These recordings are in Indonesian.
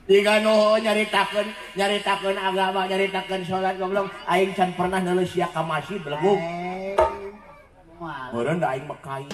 Tiga nuhun nyaritakeun agama, nyaritakeun salat goblok. Aing can pernah neuleuh sia ka masjid beleguk. Meureun da aing mekai.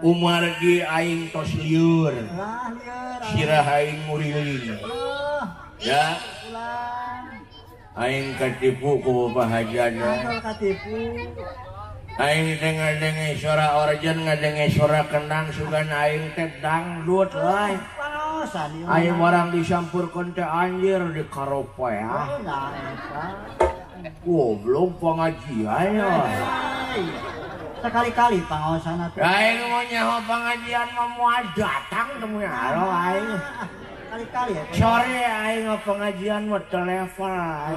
Umargi aing tos lieur. Sirah aing muriling. Ya. Aing katipu ku bahajana. Aing dengar-dengar suara organ, ngadengar suara kendang, sugan aing teh dangdut euy. Aing orang disampurkeun teh anjir di karope ya. Goblok pengajian ya. Sekali-kali pangaosana teh. Aing mau nyaho pengajian mah moal datang teu alo aing. Kali-kali ya. Sore aing pengajian mah teu level.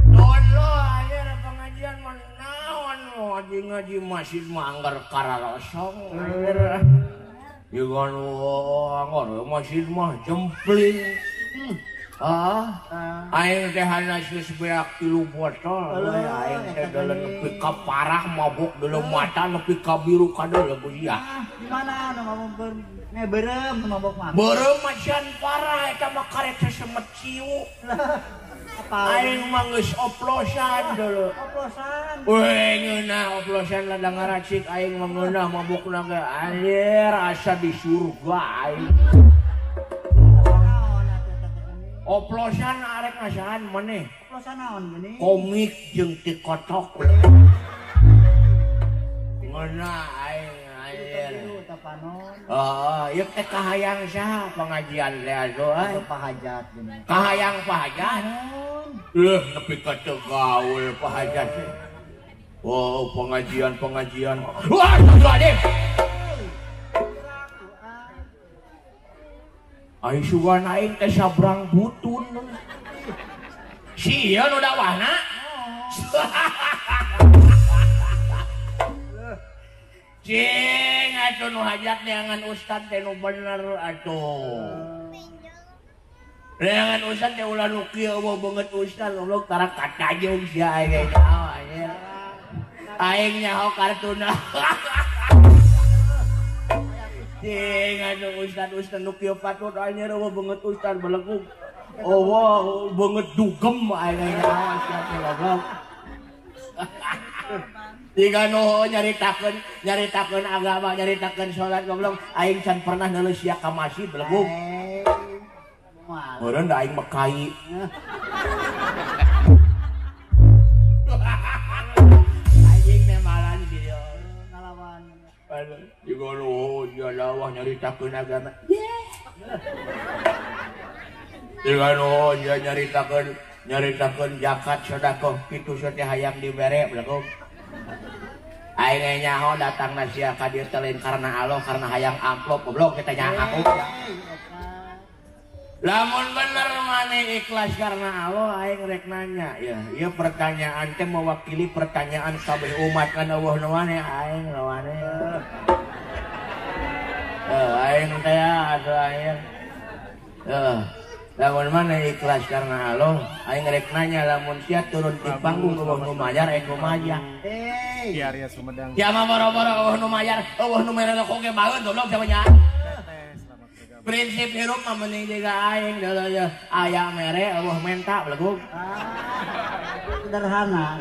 Dono aja pengajian mah naon ngaji masjid mah anggar karalosong. Yugan anggar masjid mah jempling. Aing teh hana sebeak 3 botol. Aing teh deuleun nepi ka parah mabok deuleum mata nepi ka biru kadeuleum busia. Di mana anu mabok beureum mabok mah? Beureum mah can parah eta mah karek semet ciu. Aing mah geus oplosan deuleu. Oplosan. Weh ngeunah oplosan ladang ngaracik aing mah ngeunah mabokna ge anjir asa di surga aing. Oplosan arek ngasaan maneh. Oplosan naon geuning? Komik jeung TikTok. Ngeunah aing anjir. Ieu teh kahayang saha pengajian teh atuh pahajat geuning. Kahayang pahajat. Nepi ka teu gaul pahajat. Oh, pengajian. Wah, astagfirullahaladzim. Aing sugan aing teh sabrang butun. Sia nu dakwahna. Cing atuh nu hajat neangan ustad teh nu bener atuh. Neangan ustad teh ulah nu kieu eueuh beungeut ustad goblok tara katajung sia aing nyaho anjir. Aing nyaho kartuna. Cing atuh ustad nu kieu patut anjir eueuh beungeut ustad beleguk. Oh, beungeut dugem aing nyaho sia teh goblok. Tiga nuhun nyaritakeun agama, nyaritakeun salat goblok. Aing can pernah neuleuh sia ka masjid beleguk. Meureun da aing mekai. Anjing teh malan di dieu. Ngalawan. Tiga nuhun jalawah nyaritakeun agama. Tiga nuhun nyaritakeun zakat sedekah kitu teh hayang dibere beleguk. Aing nyaho datangna sia ka dieu teh lain karena Allah karena hayang amplop goblok kita nyaho. Lamun bener maneh ikhlas karena Allah aing rek nanya ya. Ieu pertanyaan teh mewakili pertanyaan kabeh umat kana Allah nu maneh aing nu maneh. Aing teh atuh aing. Lamun maneh ikhlas karena Allah aing rek nanya lamun sia turun di panggung Allah nu mayar eko maya. Di area Sumedang. Ya mah boro-boro eueuh nu mayar, eueuh nu mere koge banget goblok samanya. Prinsip hirup mah mending jiga aing deuleuh ya. Aya mere eueuh menta beleguk. Sederhana.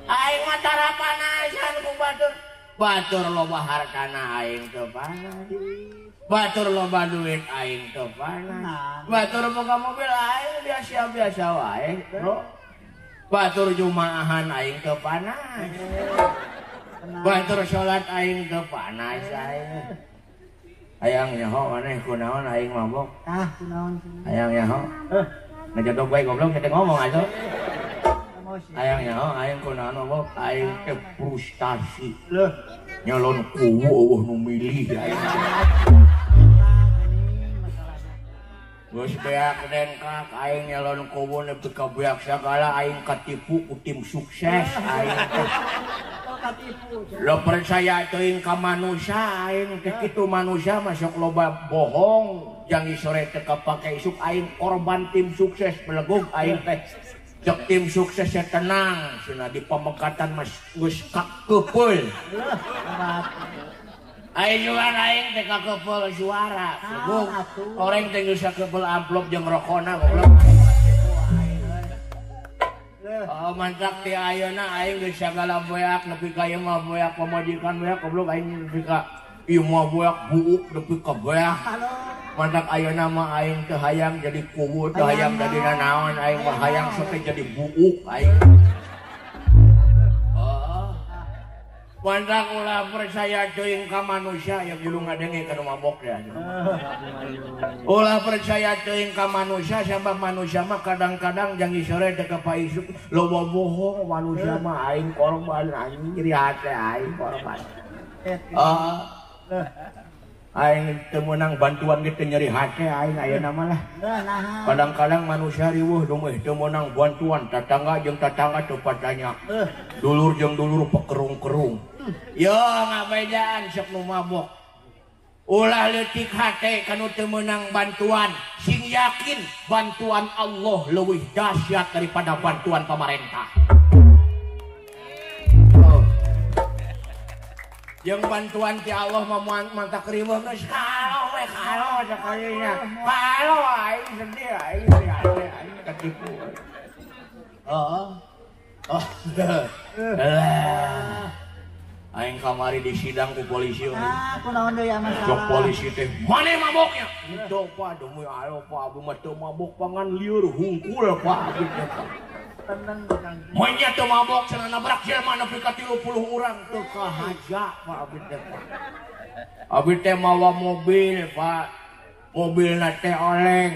Aing mah tara panasan ku batur. Batur loba hartana aing teu panas. Batur loba duit aing teu panas. Batur boga mobil aing biasa-biasa wae, Bro. Batur jumaahan aing teu panas. Batur salat aing teu panas aing. Hayang nyaho maneh kunaon aing mabok. Kunaon. Hayang nyaho. Ngejodog bae goblok kita ngomong atuh. emosi. Ayangnya ayang kunaon mabok aing teh frustasi. Loh, Nyalon kuwu eueuh nu milih aing. Geus beak dengkak aing nyalon kuwu nepi ka beak sagala aing katipu ku tim sukses aing teh. Lo percaya teuing ka manusia aing teh kitu manusia masuk loba bohong jangan sore teh kapake isuk aing korban tim sukses belegug aing teh cek tim sukses ya tenang cenah di pamegatan mas geus kakepeul aing juga aing teh kakepeul suara belegug orang teh geus kakepeul amplop jeung rokona goblok. Oh mantap ti ayeuna aing geus sagala beak nepi ka ieu mah beak pamajikan beak goblok aing nepi ka ieu mah beak buuk nepi ka beak. Mantap ayeuna mah aing teu hayang jadi kuwu teu hayang jadi nanaon aing mah hayang sok jadi buuk aing. Oh. Mantap ulah percaya teuing ka manusia yang dulu ngadenge kana mabok ya. Ulah percaya teuing ka manusia sabab manusia mah kadang-kadang jangi sore teh ka paisuk loba bohong manusia mah aing korban aing iri hate aing korban. Aing teu meunang bantuan ge teu nyeri hate aing ayeuna mah lah. Kadang-kadang manusia riweuh dumeh teu meunang bantuan tetangga jeung tetangga teu padanya. Dulur jeung dulur pekerung-kerung. Yo ngabejaan sok nu mabok. Ulah leutik hate kanu teu meunang bantuan, sing yakin bantuan Allah leuwih dahsyat daripada bantuan pemerintah. Yang bantuan ti Allah mantap riweuh geus kalau we kalau sakalinya. Kalau aing sedih aing ketipu. Oh. Aing kamari disidang ku polisi. Kunaon deui masalah? Cok polisi teh, "Mane maboknya?" "Itu Pak, demi Allah Pak, abdi mah teu mabok pangan lieur hungkul Pak." Tenang Kang. Monya teu mabok cenah nabrak jelema nepi ka 30 urang teu kahaja Pak abdi teh Pak. Abdi teh mawa mobil Pak. Mobilna teh oleng.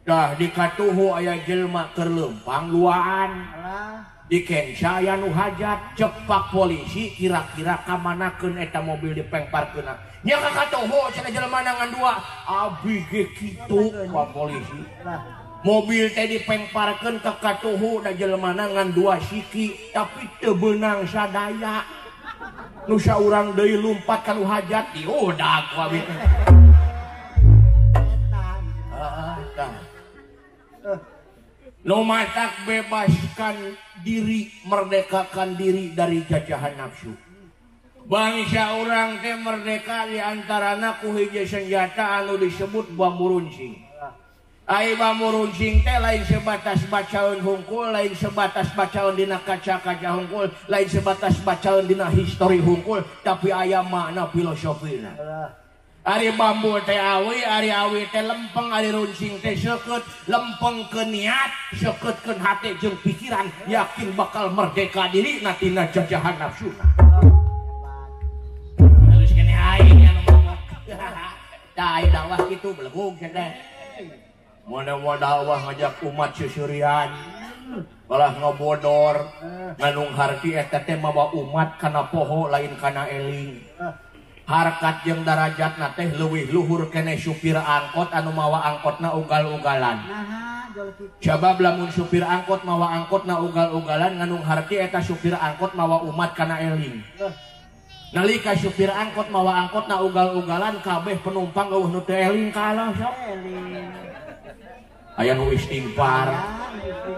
Dah dikatuhu aya jelema keur leumpang duaan. Di kenca aya nu hajat cepak polisi kira-kira kamanakeun eta mobil dipengparkeunna. Nya kakatuhu cenah jelema nangan dua. Abi ge kitu Pak polisi. Mobil teh dipengparkeun ka katuhu da jelema ngan dua siki tapi teu beunang sadaya. Nu saurang deui lumpat ka nu hajat diodag ku abi teh. Nu matak bebaskan diri, merdekakan diri dari jajahan nafsu. Bangsa urang teh merdeka di antarana ku hiji senjata anu disebut bambu runcing. Ai bambu runcing teh lain sebatas bacaeun hungkul, lain sebatas bacaeun dina kaca-kaca hungkul, lain sebatas bacaeun dina histori hungkul, tapi aya makna filosofina. Ari bambu teh awi, ari awi teh lempeng, ari runcing teh seukeut, lempeng ke niat, seukeutkeun hate jeung pikiran, yakin bakal merdeka diri tina jajahan nafsuna. Terus kene aing anu ngomong. Da aya dakwah kitu belegug cenah. Moda dakwah ngajak umat sesurian. Balah ngobodor, nganung harti eta teh mawa umat kana poho lain kana eling. Harkat jeung darajatna teh leuwih luhur kene supir angkot anu mawa angkotna ugal-ugalan. Coba lamun supir angkot mawa angkotna ugal-ugalan nganung harti eta supir angkot mawa umat kana eling. Nalika supir angkot mawa angkotna ugal-ugalan kabeh penumpang eueuh nu teu eling kalah sok. Aya nu istighfar,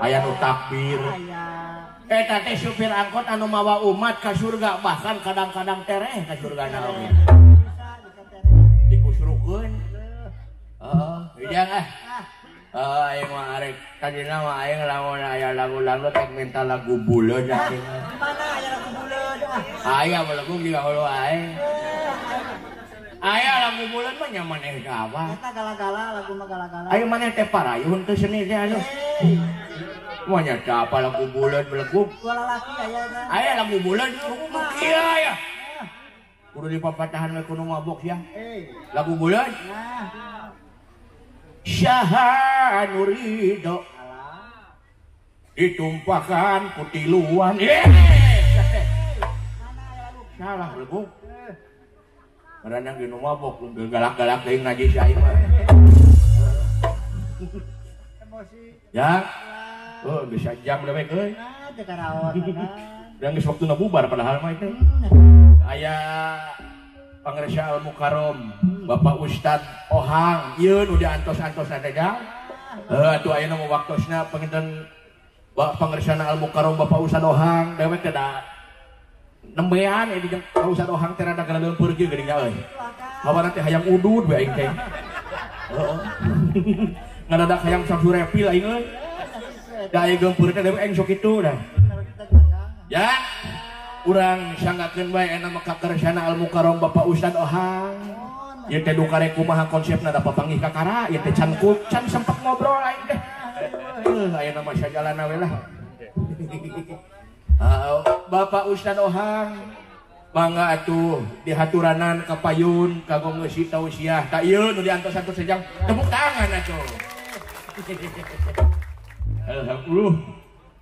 aya nu takbir. Eta teh supir angkot anu mawa umat ka surga, bahkan kadang-kadang tereh ka surgana oge. Dikusrukeun. Ujang aing mah arek kadina mah aing lamun aya lagu-lagu teh minta lagu buleud aing. Mana aya lagu buleud? Aya lagu juga hulu aing. Aya lagu buleud mah nya maneh apa? Eta gala-gala lagu mah gala-gala. Aya maneh teh parayun teu seni teh anu. Monya teh apa lagu buleud belegug? Dua lalaki aya eta. Aya lagu buleud nu kieu aya. Kudu dipapatahan we kudu mabok ya. Lagu buleud. Syaha nurido ditumpahkan kutiluan. Salah lebuk. Karena gini mabok galak-galak deui najis aing mah. Emosi. Ya. Oh, bisa jam udah baik euy. Teu karawat kan. Dan geus waktuna bubar padahal mah itu. Aya Pangresa Al Mukarrom, Bapak Ustad Ohang, ieu nu diantos-antosna teh jang. Atuh ayeuna mah waktosna panginten Pangresa Al Mukarrom Bapak Ustad Ohang, dewek teh da nembean ieu jeung Bapak Ustad Ohang teh rada gara leumpeur ge geuning euy. Hawana teh hayang udud we aing teh. Heeh. Ngadadak hayang samsurepil aing euy. Da aya geumpeur teh dewek aing sok kitu dah. Ya. Urang sanggakeun bae eta mah Kakersana Al Mukarrom Bapak Ustad Ohang. Ieu teh dukare kumaha konsepna da papanggih kakara, ieu teh can sempet ngobrol aing teh. Ayeuna mah sajalana we lah. Bapak Ustad Ohang, mangga atuh dihaturanan ka payun kanggo ngeusi tausiah. Ta ieu nu diantos-antos sejang tepuk tangan atuh. Alhamdulillah.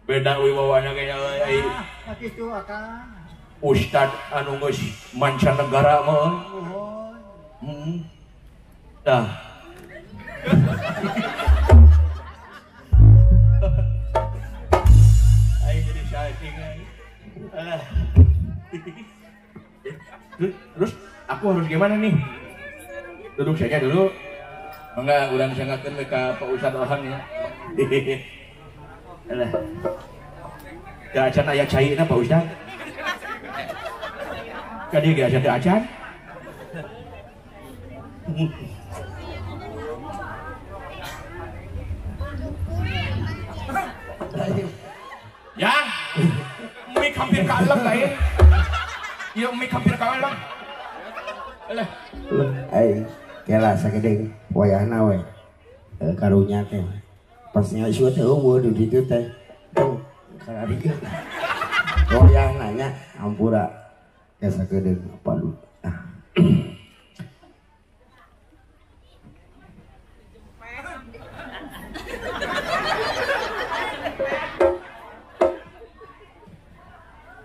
Beda wibawana kayaknya euy. Sakitu akang. Ustad anu geus mancanegara mah. Tah. Aing jadi syaiting aing. Terus aku harus gimana nih? Duduk saja dulu. Mangga urang sangakeun ka Pak Ustad Ohang ya. Alah. Da acan aya cairna Pak Ustad. Ka dieu ge acan teu acan. Ya. Mik hampir kalem lain. Ieu mik hampir kalem. Alah. Ai, kela sakeudeung wayahna we. Karunya teh. Pasnya isu teh umur di ditu teh. Kana dikeun. Wayahna nya ampura. Ya sakeudeung apa lu.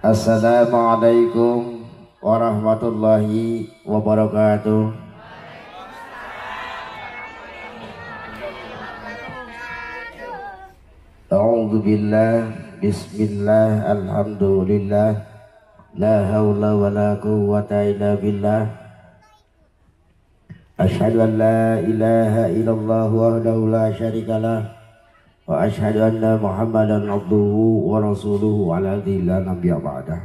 Assalamualaikum warahmatullahi wabarakatuh. A'udzu billah, bismillah, alhamdulillah, la haula wala quwwata illa billah. Asyhadu an la ilaha illallah wahdahu la syarikalah wa asyhadu anna Muhammadan abduhu wa rasuluhu ala la nabiyya ba'dah.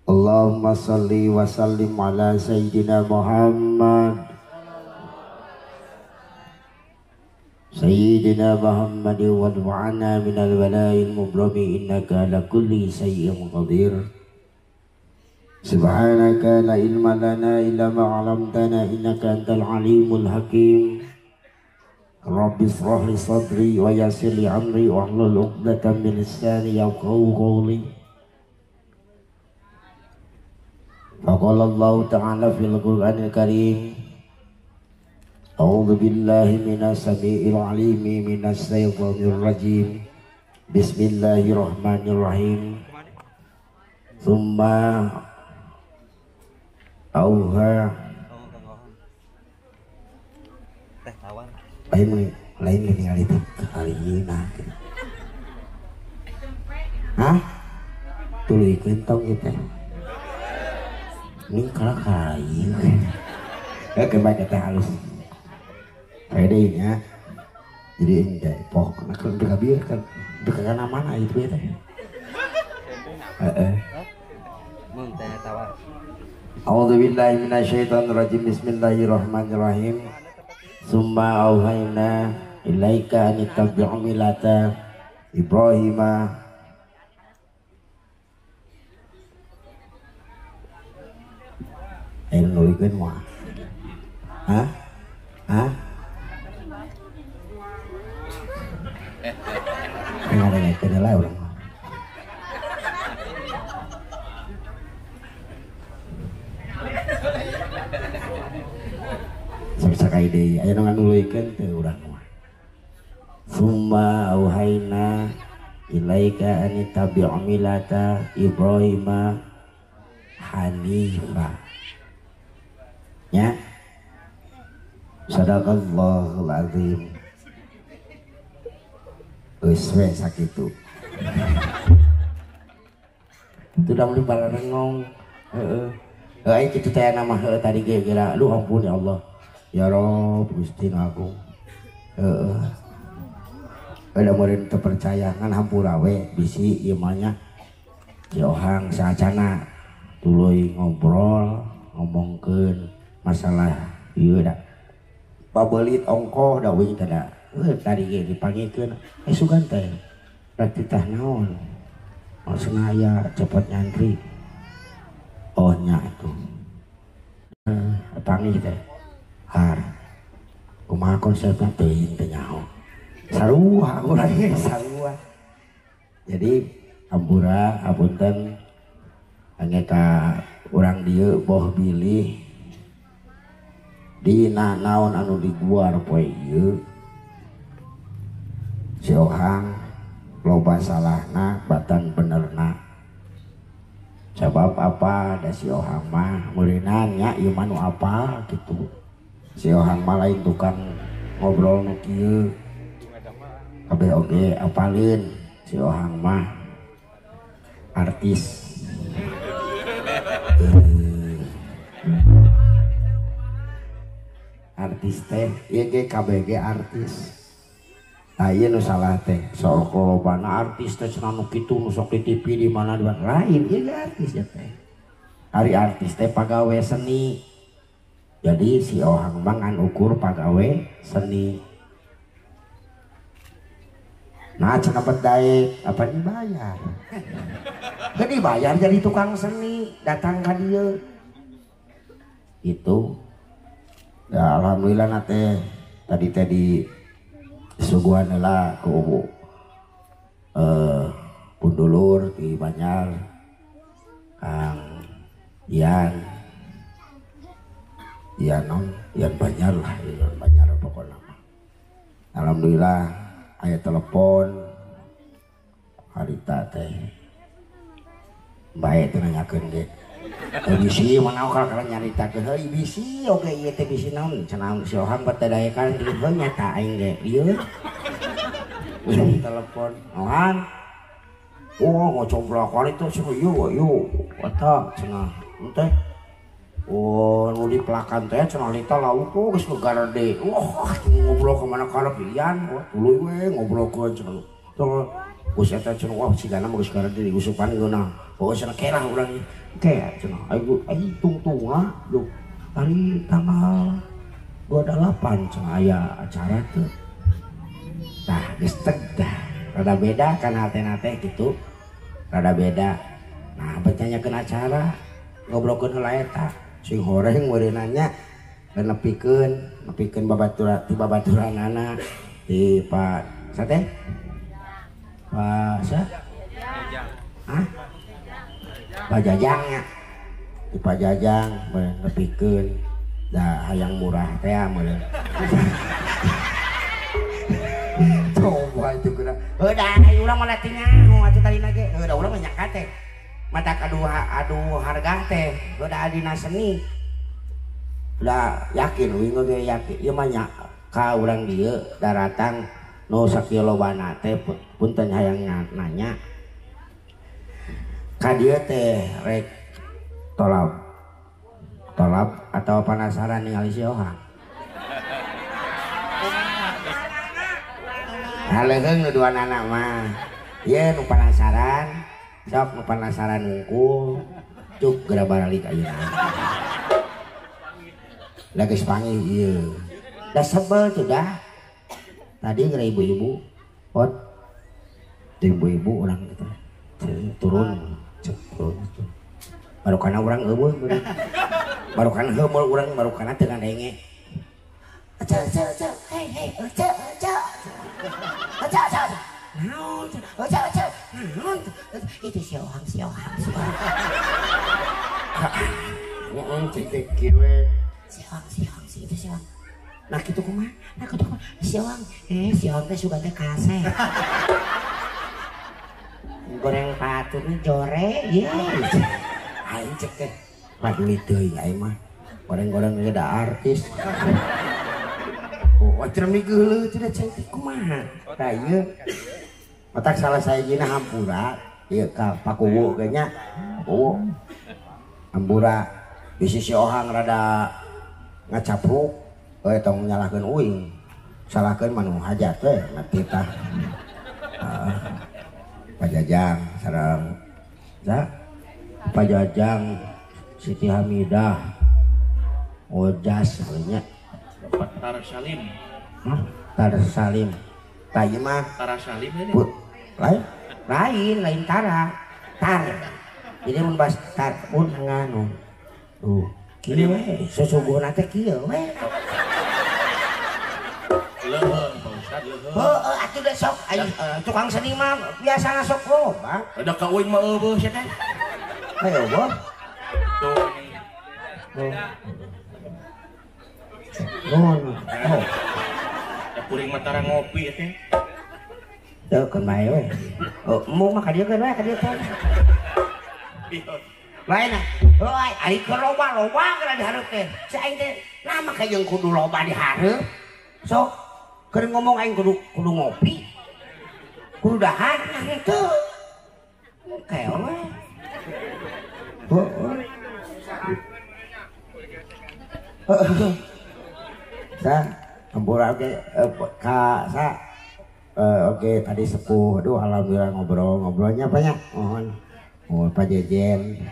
Allahumma salli wa sallim ala sayyidina Muhammad Sayyidina Muhammad wa du'ana minal bala'il mubrami innaka ala kulli sayyin qadir. Subhanaka la ilma lana illa ma 'allamtana innaka antal alimul hakim. Rabbi shrah li sadri wa yassir li amri wa hlul 'uqdatam min lisani yafqahu qawli. Faqala Allah ta'ala fil Qur'anil Karim, A'udzu billahi minas samii'il 'aliim minas syaitonir rajiim. Bismillahirrahmanirrahim. Tsumma auha lain ningali teh kali nah. Hah? Tuluykeun tong kita. Ning kala-kali. Kebaca teh halus. Pede nya. Jadi indah pokokna kan biar kan dekana mana itu ya teh. Mun teh tawa. A'udzu billahi minasyaitonir rajim. Bismillahirrahmanirrahim. Summa auhayna ilaika an tattabi'a millata Ibrahima nulikeun moal. Hah? Hah? Ngadengkeun lah urang. Sakai deui aya nu nganulikeun teu urang mah. summa auhayna ilaika an tabi' milata Ibrahim hanifa ya. Sadaqallahul azim. Geus we sakitu. Itu dah mulai barengong. Ai kitu teh nama tadi ge geura lu ampun ya Allah. Ya Rob Gusti Agung. Ada murid terpercaya kan hampura we bisi ieu mah nya. Johang saacana tuluy ngobrol ngomongkeun masalah ieu da. Pabelit ongkoh da we teh da. Tadi ge dipanggilkeun sugan teh. Berarti tah naon? Maksudna aya cepet nyantri. Oh nya itu. Panggil teh. Har. Kumaha konsepna teuing teh nyaho. Sarua urang ge sarua. Jadi ampura apunten angeka urang dieu boh bilih dina naon anu diguar poe ieu si Ohang loba salahna batan benerna. Sebab apa da si Ohang mah meuleunan nya ieu mah nu apa gitu. Si Ohang mah lain tukang ngobrol nu kieu. Kabeh oge apalin si Ohang mah artis. Artis teh ieu ge kabeh ge artis. Tah ieu nu salah teh soal kolobana artis teh cenah nu kitu nu sok di TV di mana di mana lain ieu ge artis ya teh. Ari artis teh pagawe seni. Jadi si Ohang mah ngan ukur pagawe seni. Nah cenah daek apa dibayar? Gak dibayar jadi tukang seni datang ka dieu. Itu ya alhamdulillah nate tadi suguhan heula ku pundulur di Banjar Kang Ian Banjar lah Ian Banjar pokoknya. Alhamdulillah aya telepon harita teh bae teh nanyakeun ge bisi mana kalau nyaritakeun heuh bisi oge ieu teh bisi naon cenah si Ohang batadaekan di heuh nyata aing ge ieu telepon Ohang mau coba kali itu cenah yuk eta cenah teh nu di pelakan teh cenah lita lauk geus ngegarede ngobrol ke mana kana pilihan tuluy we ngobrolkeun cenah geus eta cenah wah sigana mah geus garede di usupan geuna oh cenah kerah urang ke cenah ai tungtunga yuk hari tanggal 28 cenah aya acara teh tah geus tegah rada beda kana teh gitu rada beda. Nah bertanyakeun acara ngobrolkeun heula eta sing horeng meureunanya dan nepikeun babaturanana di Pak sate Pak sa hah Pak Jajangnya di Pak Jajang nepikeun da hayang murah teh meureun coba itu kena udah ayo urang mah latinya nu atuh tadi lagi udah urang mah nyaka teh mata adu harga teh udah adina seni udah yakin wingo ge yakin ieu mah nya ka urang dieu daratan nu sakilobana teh punten hayang nanya ka dieu teh rek tolab atau penasaran ningali si Ohang haleung nu dua anak mah ieu nu penasaran sok nu penasaran ngungkul cuk geura balik ayeuna da geus panggil ieu da sebel tuh dah tadi geura ibu-ibu pot ibu-ibu urang gitu turun baru kana urang eueuh baru kana heumeul urang baru kana teu ngandenge aca hei aca itu si Ohang citik kieu si Ohang itu si Ohang Nah gitu kumaha? Nah gitu kumaha? Sioang, sioang teh suka teh kaseh. Goreng patur nih jore, ya. Aing cek teh, padulit deui aing mah. Goreng-goreng ge da artis. Oh, cermi geuleuh teh da cek kumaha? Tah ieu. Matak salah sayajina hampura, ieu ka Pakuwu ge nya. Pakuwu. Hampura bisi si Ohang rada ngacapruk, tong nyalahkeun uing. Salahkeun manu hajat we mati tah. Pajajang sareng Pajajang Siti Hamidah Ojas nya dapat Tar Salim. Tar Salim tah ieu mah Tar Salim ini. Lain Tara Tar jadi mun bas tar pun nganu tuh kieu we sesungguhna teh kieu we Leuheung Pak Ustad leuheung. heueuh atuh da sok tukang seni mah biasana sok loba Ada ka uing mah eueuh sia teh. ayo boh Tuh ini. nuhun Da kuring mah tara ngopi teh. teu keun bae we mu mah ka dieu keun we ka dieu teh lain euy ari keur loba keur dihareup teh si aing teh nama ka jeung kudu loba dihareup sok keur ngomong aing kudu ngopi kudu dahar nah gitu keo we sa hampura oke ka sa oke tadi sepuh aduh alhamdulillah ngobrolnya banyak mohon Pak Jejen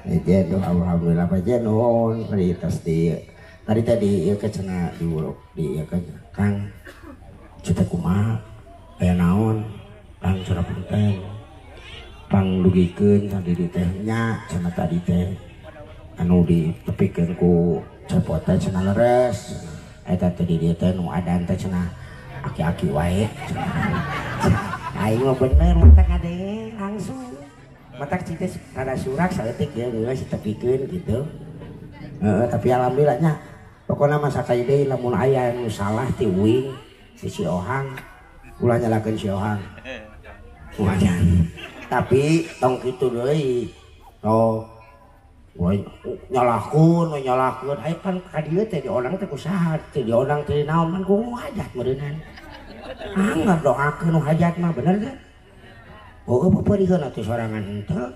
Jejen tuh alhamdulillah Pak Jejen nuhun tadi ieu ke cenah diuruk di ieu ke Kang cetek kumaha aya naon Kang cara punten panglugikeun tadi di teh nya cenah tadi teh anu ditepikeun ku cepot teh cenah leres eta teh di dieu teh nu adan teh cenah aki-aki wae aing mah bener matak ade langsung matak cita rada surak saeutik ya geus ditepikeun gitu tapi alhamdulillahnya pokoknya masa kayak deui lamun aya anu salah ti uing si Ohang ulah nyalakeun si Ohang wajan tapi tong kitu deui tong nyalahkeun aya kan ka dieu teh di orang teh kusaha teh di orang teh naon man ku hajat meureunnan anggar doakeun nu hajat mah bener kan oh paparihkeun atuh sorangan henteu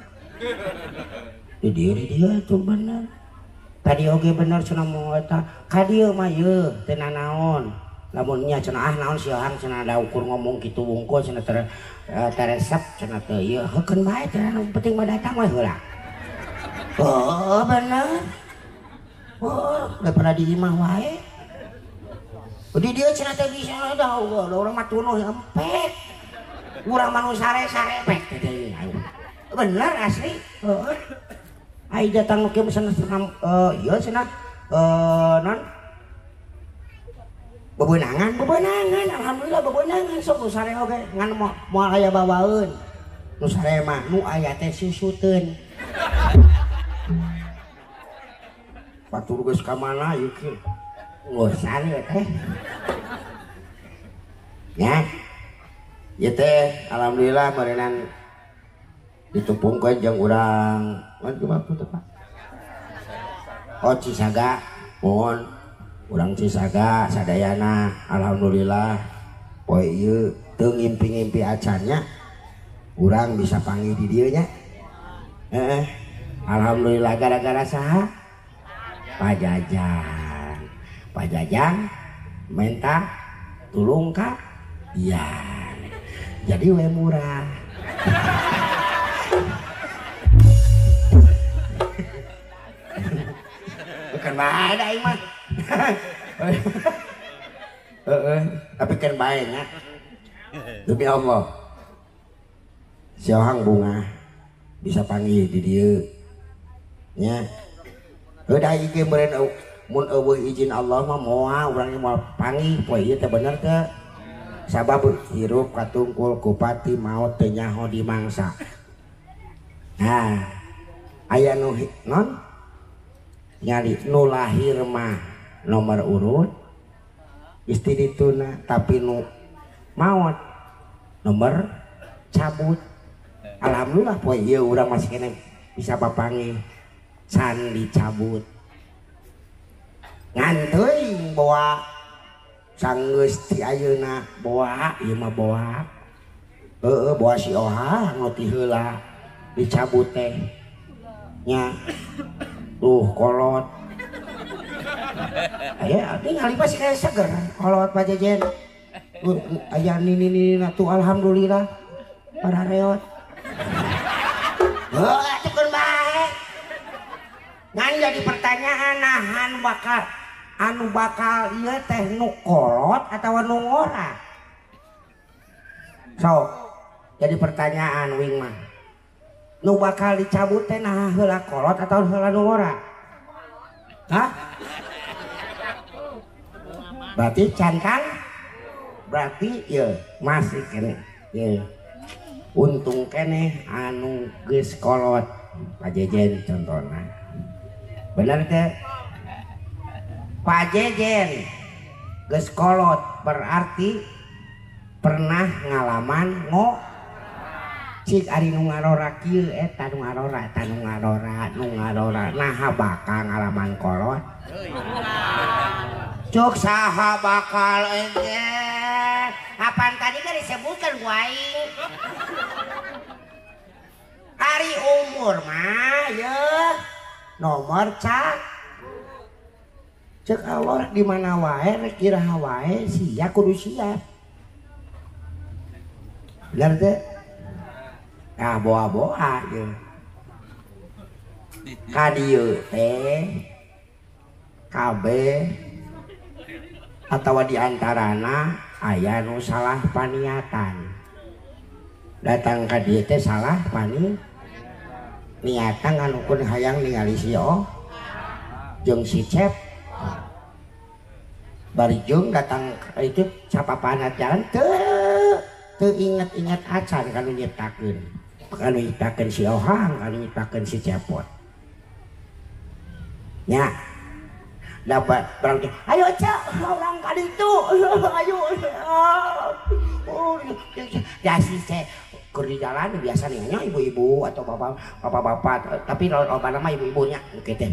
di dieu tuh bener tadi oge bener cenah moal eta ka dieu mah yeuh teu nanaon lamun nya cenah naon si Ohang cenah da ukur ngomong kitu wungkul cenah teresep cenah teu ieu heukeun bae cenah nu penting mah datang we heula oh bener oh daripada di imah wae di dieu cenah teh bisa da urang mah tunuh empek urang mah nu sare-sare pek teh bener asli heeh ai datang ke cenah ieu cenah non bebeunangan alhamdulillah bebeunangan sok nu sare oge ngan moal aya bawaeun nu sare mah nu aya teh susuteun batur geus ka mana ieu kieu ngosan teh nya ieu teh alhamdulillah meureunnan ditupungkeun jeung urang kumaha teh Pak oh Cisaga mohon urang Cisaga sadayana alhamdulillah poe ieu teu ngimpi-ngimpi acannya urang bisa panggil di dieu nya alhamdulillah gara-gara saha Pajajang minta tulung ka iya jadi we murah bukan bae da ieu mah tapi kan bae nya demi Allah si Ohang bunga bisa panggil di dieu nya udah iki meureun mun eueuh izin Allah mah moal urang moal panggih poe ieu teh bener teh sabab hirup katungkul kupati maot teh nyaho di mangsa nah aya nu non nyari nu lahir mah nomor urut istri dituna tapi nu maut nomor cabut. Alhamdulillah poe ieu urang masih kena bisa papangi can dicabut ngan teuing bawa sanggeus ti ayeuna bawa ieu mah bawa bawa si Oha nu ti heula dicabut teh nya tuh kolot aya ningali pas kaya seger kolot pajejen aya nini tuh alhamdulillah para reot cukup baik ngan jadi pertanyaan nahan bakal anu bakal iya teh nu kolot atau nu ngora so jadi pertanyaan wing mah nu bakal dicabut teh nah heula kolot atau heula nu ngora hah berarti can kan berarti ya masih kene ya untung kene anu geus kolot pajejen contohna bener teh pajejen geus kolot berarti pernah ngalaman cik ari nu ngarora kieu eta nu ngarora naha bakal ngalaman kolot cuk saha bakal ente apaan tadi kan disebutkan waing hari umur mah ya nomor cak cek Allah di mana wae rek kiraha wae sia kudu siap bener teh nah boa-boa ya kadieu teh kabeh atawa diantarana aya nu salah paniatan datang ka dieu teh salah niatan nganukun hayang ningali si O jeung si Cep bari jeung datang itu sapapahan jalan teu inget-inget acan kanu nyiptakeun si Ohang kanu nyiptakeun si Cepot nya dapat berarti ayo cak orang kali itu ayo ya si cek di jalan biasa nih ibu-ibu atau bapak-bapak tapi kalau nama ibu-ibunya gitu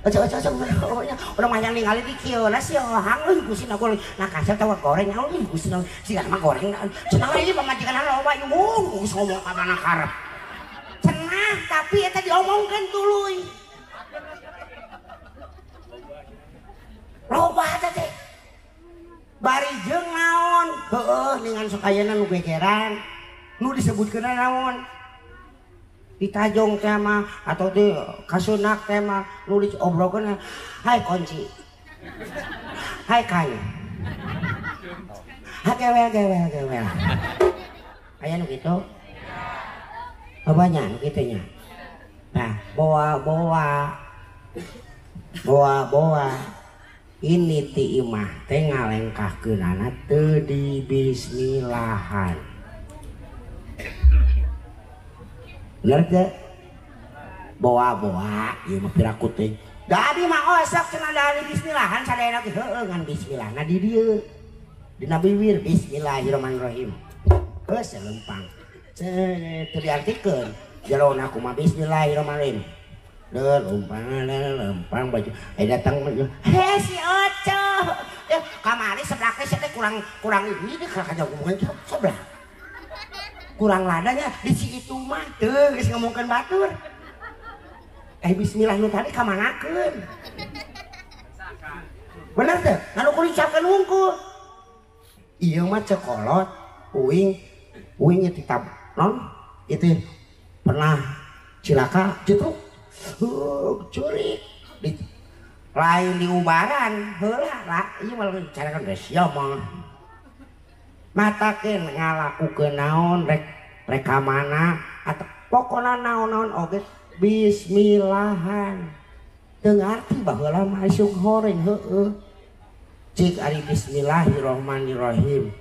udah banyak ningali di kieu nasi Ohang gusin aku nah kasar tawa goreng gusin sih mah goreng cenah ieu pamajikan loba ieu geus ngomong ka mana karep cenah tapi eta diomongkeun tuluy loba teh bari jeung naon heueuh dengan sok ayeuna nu gegeran nu disebutkeun naon ditajong teh mah atau di kasunak teh mah nu diobrolkeun hai kunci hai kayu ha gewel aya nu kitu banyak nu kitu nya nah bawa ini ti imah teh ngalengkahkeunana teu di bismillahan bener teh bawa ieu mah piraku teh dari mah osok cenah dari bismillahan sadayana ge heueuh ngan bismillah na di dieu dina bibir bismillahirrahmanirrahim geus lempang teu diartikeun jerona kumaha bismillahirrahmanirrahim lempang baju datang si Oco kamari sebelah teh kurang ini kakak ngomongin sebelah kurang ladanya di situ mah teu geus ngomongkeun batur bismillah nu tadi kamanakeun bener teh anu kudu dicapkeun wungkul ieu mah cekolot uing itu tab non itu pernah cilaka jetruk curi lain di ubaran heula lah ieu mah bicarakeun geus sia mah matakeun ngalakukeun naon rek ka mana atawa pokona naon-naon oge bismillahan teu ngarti baheula mah isuk horeng heueuh cik ari bismillahirrahmanirrahim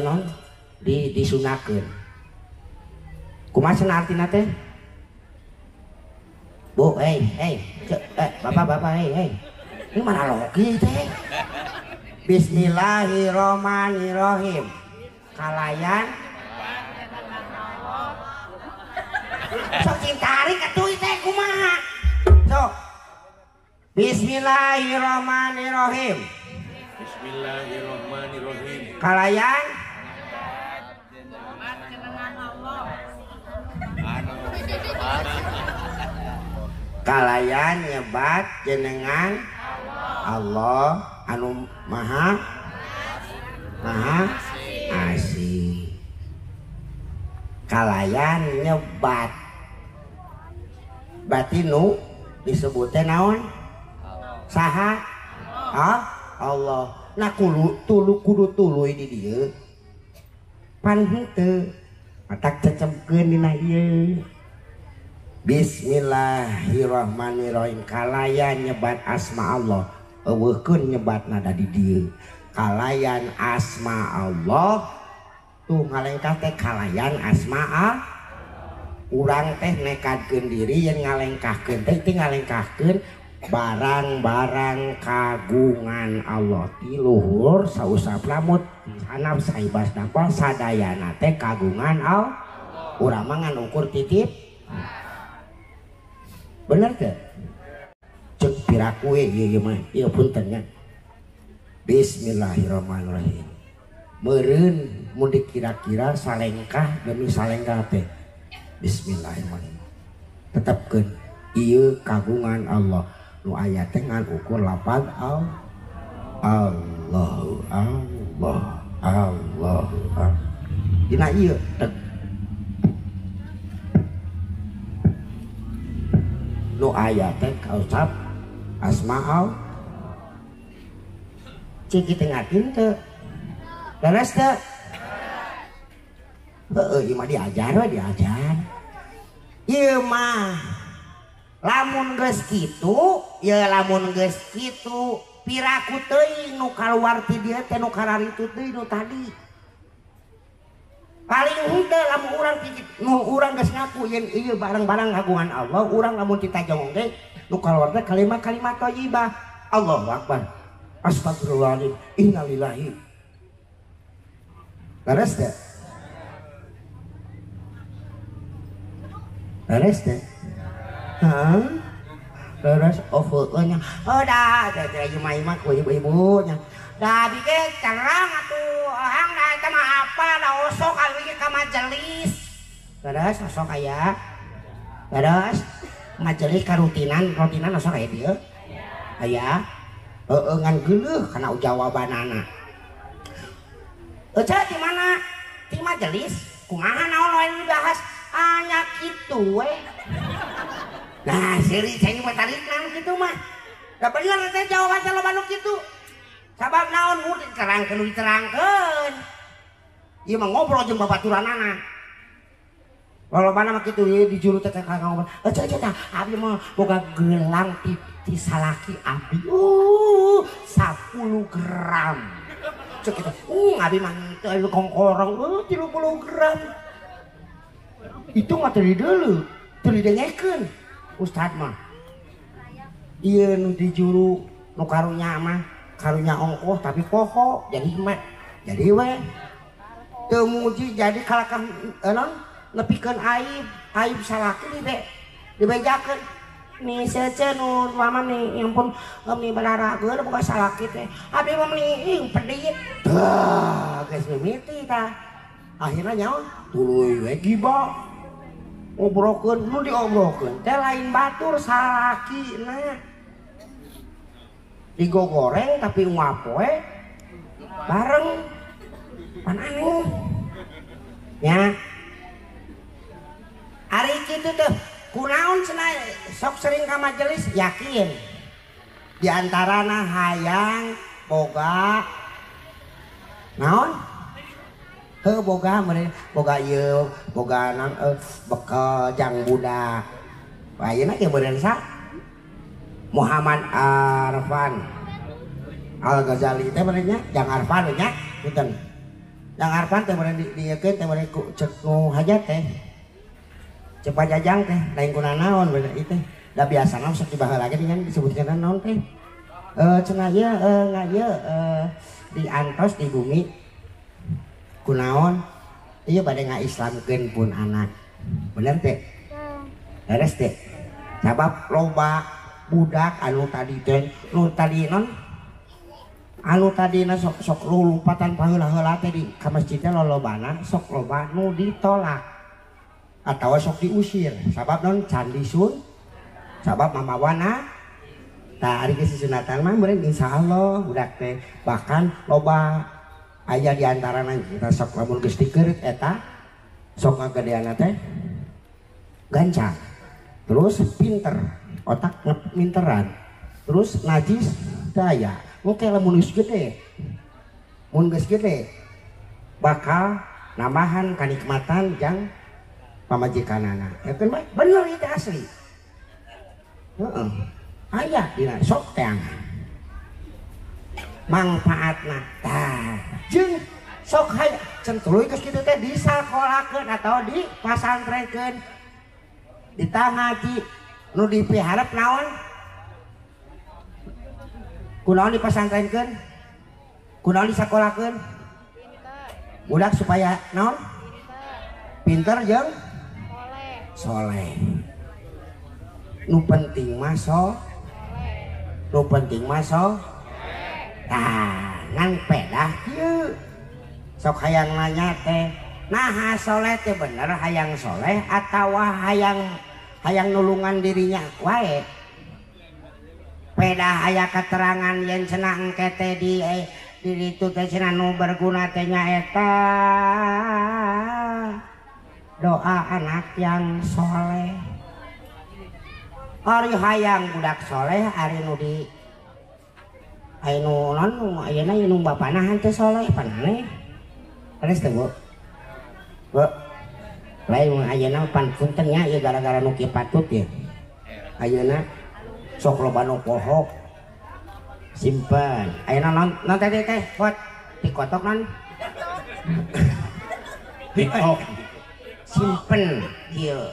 non disunakeun kumaha cenah artina teh bu bapak Ini mana logi teh? Bismillahirrahmanirrahim. Kalayan sok cintarik atuh teh kumaha? Sok. Bismillahirrahmanirrahim. Bismillahirrahmanirrahim. Kalayan kalayan nyebat jenengan Allah anu maha asih. Kalayan nyebat batinu disebutnya naon saha Allah. Nah kudu tuluy di dieu pan henteu matak cecemkeun dina ieu. Bismillahirrahmanirrahim. Kalayan nyebat asma Allah eueuhkeun nyebatna da di dieu. Kalayan asma Allah tuh ngalengkah teh kalayan asma urang teh nekadkeun diri yen ngalengkahkeun teh ngalengkahkeun barang-barang kagungan Allah ti luhur sausap lamut hanap saibas napa sadayana teh kagungan Allah. Urang mah ngan ukur titip bener ke? Cek piraku ieu mah ieu punten nya. Bismillahirrahmanirrahim. Meureun mun dikira-kira salengkah demi salengkah teh bismillahirrahmanirrahim. Tetepkeun ieu kagungan Allah. Nu aya teh ngan ukur lapad Allah. Dina ieu nu aya teh kaucap asma Allah. Cik kita ngatin teu beres teu ieu mah diajar ieu mah lamun geus kitu ya lamun geus kitu piraku teuing nu kaluar ti dieu teh nu kararitu teuing nu tadi paling henteu lamun urang nu urang geus ngaku yen ieu barang-barang kagungan Allah urang lamun ditajong teh nu kaluar teh kalimat-kalimat thayyibah Allahu akbar astagfirullahaladzim innalillahi beres teh beres nya dah teh imah ku ibu-ibunya dah bikin cerang atuh hang dah eta mah apa dah osok alwi ka majelis beres osok aya beres majelis karutinan osok aya dieu aya ngan geuleuh kana jawabanana ece di mana di majelis kumaha naon we dibahas anya kitu we. Nah siri saya mah tarik naon kitu mah da bener teh jawaban loba nu kitu sabab naon mun diterangkeun ieu mah ngobrol jeung babaturanana lolobana mah kitu ieu dijuru teh ka ngobrol ece tah abi mah boga gelang ti salaki abi 10 gram cek kita abi mah teu kongkorong 30 gram itu mah teu deuleu teu didengekeun ustad mah ieu nu dijuru nu karunya mah karunya ongkoh tapi poho jadi mah jadi we teu muji jadi kalakah non nepikeun aib salaki dibejakeun nih sece nu mama nih yang pun nih berarageun buka salaki teh abi mah mending pedit geus mimiti tah akhirnya nyawa tuluy we gibah ngobrolkeun nu diobrolkeun teh lain batur salakina digogoreng tapi ngapoe bareng pan aneh nya ari kitu teh kunaon cenah sok sering ka majelis yakin diantarana hayang boga naon boga meureun boga ieu boga nang bekel jang budak ayeuna ge meureun sa Muhammad Arfan Al-Ghazali teh meureun nya jang Arfan nya punten jang Arfan teh meureun dieukeun teh meureun cek nu hajat teh cepat jajang teh lain kuna naon bener itu dah biasa naon sok dibaheula lagi dengan disebutkeun naon teh cenah ieu ngaya diantos di bumi kunaon ieu bade ngaislamkeun pun anak bener teh beres teh sabab loba budak anu tadi teh nu tadi non anu tadina sok lulupatan paheula-heula teh di ka masjid teh lolobana sok loba nu ditolak atawa sok diusir sabab non candi sun sabab mamawana tah ari geus sunatan mah meureun insyaallah budak teh bahkan loba aya di antarana kita sok lamun geus dikeureut eta sok ngagedeana teh gancang terus pinter otak minteran terus najis daya oke lamun geus gede mun geus gede bakal nambahan kanikmatan jang pamajikanana eta mah bener itu asli heeh aya dina sok teang manfaatna tah jeung sok hayang can tuluy geus kitu teh disakolakeun atau dipasantrenkeun ditangaji nu dipiharep naon kunaon dipasantrenkeun kunaon disakolakeun budak supaya naon pinter jeung soleh nu penting mah nu penting mah tah ngan pedah kieu sok hayang nanya teh nah soleh teh bener hayang soleh atawa hayang nulungan dirinya wae pedah aya keterangan yen cenah engke teh di ditu teh cenah nu berguna teh nyaeta doa anak yang soleh ari hayang budak soleh ari nu di anu non ayeuna nu bapana henteu soleh panane terus teh Bu lain ayeuna pan punten nya ieu gara-gara nu kieu patut ya ayeuna sok loba nu poho simpen ayeuna non teh buat dikotok non TikTok simpen ieu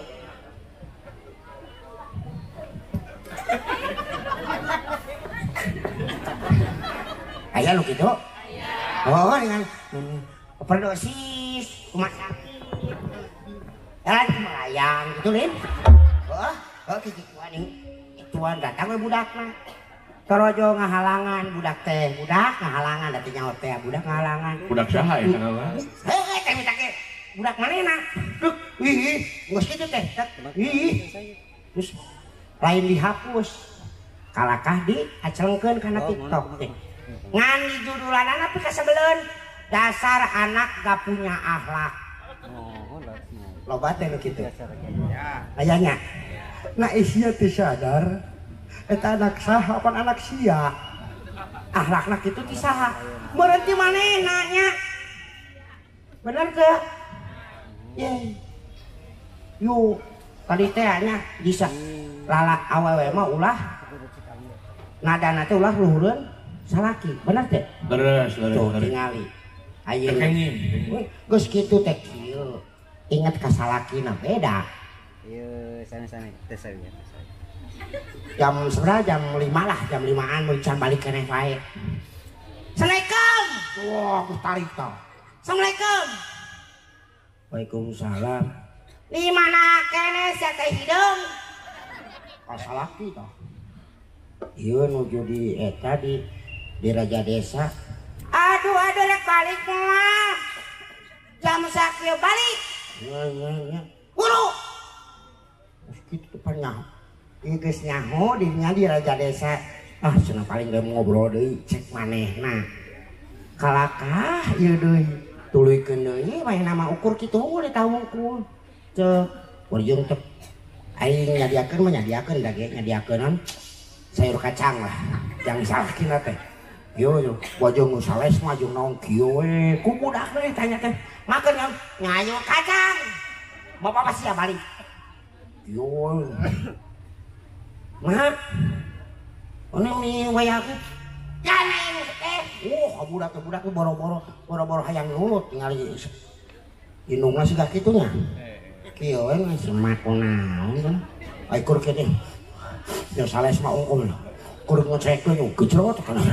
aya nu kitu oh dengan overdosis rumah sakit jalan melayang gitu lin kiki kuaning ituan datang we budakna torojo ngahalangan budak teh budak ngahalangan da teh nyaho teh budak ngahalangan budak saha ya kana teh minta ke budak manehna duk ih geus kitu teh ih terus lain dihapus kalakah diacelengkeun kana TikTok teh ngan di judulanana tapi kasebeleun dasar anak gak punya akhlak loba teh nu kitu ayanya nah isia teh sadar eta anak saha apa anak sia akhlakna kitu ti saha meureun ti manehna nya bener teh ye yu tadi teh nya bisa lala awewe mah ulah nadana teh ulah luhureun salaki bener teh beres tuh tingali ayeuna geus kitu teh kieu inget ka salakina beda ieu sana-sana teh saya jam seberapa jam 5 lah jam 5an mau can balik keneh wae Assalamualaikum wah ku tarik tah Assalamualaikum Waalaikumsalam di mana keneh sia teh hideung ka salaki tah ieu nuju di eta di Raja Desa aduh rek balik mah jam sakieu balik nya guru kitu depan nyaho ieu geus nyaho dirinya di Raja Desa cenah paling gak ngobrol deui cek manehna kalakah ieu deui tuluykeun deui main nama ukur kitu di tahungkul ceuk urang teh aing nyadiakeun mah nyadiakeun da ge nyadiakeun sayur kacang lah yang salah kina teh yo wajeng sales mah jeung naon kieu we ku budak teh tanya teh makan kan ngayu kacang bapak pasti ya balik yo mah ini mi wayaku jana ini teh budak boro-boro hayang nulut tinggal indungna siga kitu nya kieu we semak naon kan ai kur ke deh yo sales mah ungkul kudu ngecekkeun gejrot kana.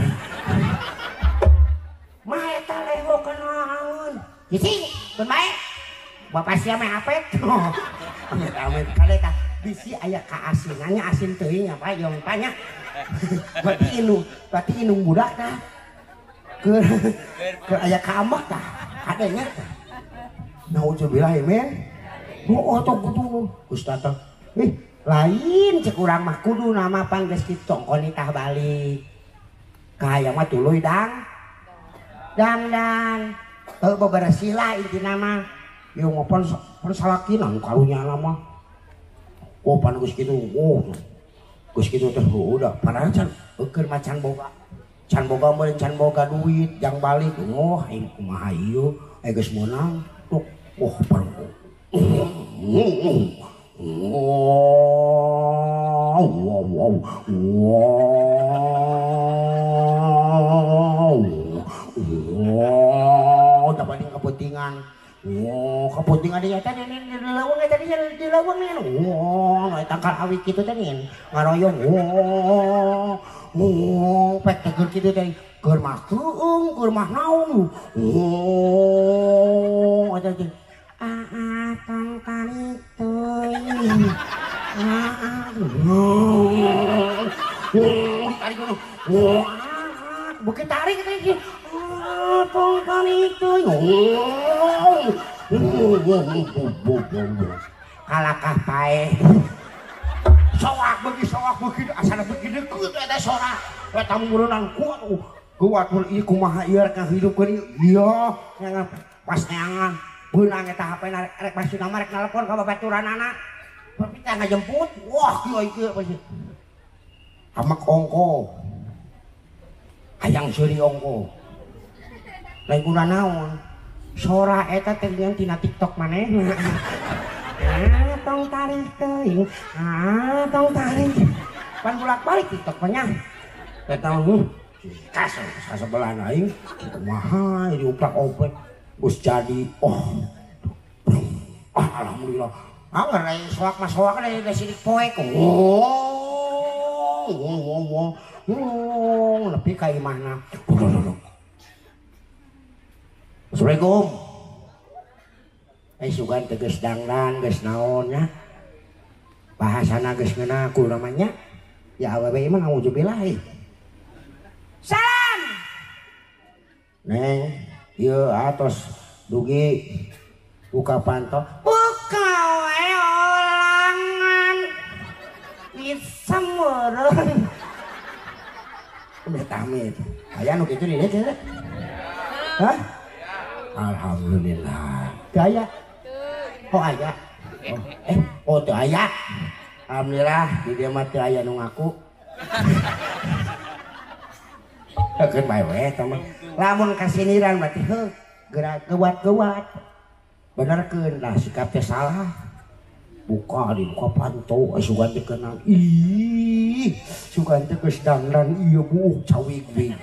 Mah eta leho kana angeun. Gisi, beun bae. Bapak sia mah apet. Amit-amit kali tah bisi aya kaasinannya asin teuing apa yang tanya. Berarti inung budak tah. Keur aya kaambak tah. Adanya tah. Nauzubillah men. Oh tong kudu Geus datang. Lain cek urang mah kudu nama pan geus kitu tongkon tah balik. Ka aya mah tuluy dan. Babaraha sila intina mah. Yo ngopan salakinan karunya lama. Oh pan geus kitu. Oh. Geus kitu teh udah padahal can keur macan boga. Can boga meureun can boga duit jang balik. Oh aing kumaha ieu? Geus meunang. Tuk. Oh pan. Dapat kepentingan. Kepentingan dia tadi di lawang tadi di lawang nih. Tangkal awik gitu tadi ngaroyong. Pek tegur gitu tadi. Keur mah keung, keur mah naon. Ada teh. Tong tarik teuing. Tarik dulu. Bukit tarik tadi. Tong tarik teuing. Kalakah pae. Soak beuki asana beuki deukeut eta sora. Eta meureunang kuat. Kuat mun ieu kumaha ieu rek ngahidupkeun ieu. Iya, pas neangan. Beunang eta HP rek masih nama rek nelpon ka babaturanana. Tapi teh ngajemput. Wah, kieu pasti. Hamak ongko. Hayang seuri ongko. Lain guna naon? Sora eta teh lian tina TikTok maneh. Tong tarik teuing. Tong tarik. Pan bolak-balik TikTok banyak. Eta mah sasebelah aing. Kumaha diuplak-oplek. Gus jadi, alhamdulillah. Ngerai soak mas soak dari sidik poek. Lebih kayak mana? Assalamualaikum. Sugan teges dangdan, ges naonnya. Bahasana ges ngena ku namanya. Ya awewe iman nauzubillah. Salam. Neng. Ieu atos dugi buka panto. Buka we olangan. Bisa meureun. Amit amit. Aya nu kitu di dieu teh. Hah? Alhamdulillah. Teu aya. Oh aya. Oh teu aya. Alhamdulillah di dieu mah teu aya nu ngaku. Keun bae we eta mah. Lamun kasiniran berarti gerak gewat-gewat. Benerkeun lah sikap teh salah. Buka panto sugan teh kenal. Ih, sugan teh geus dangdan ieu buuk cawig-wig.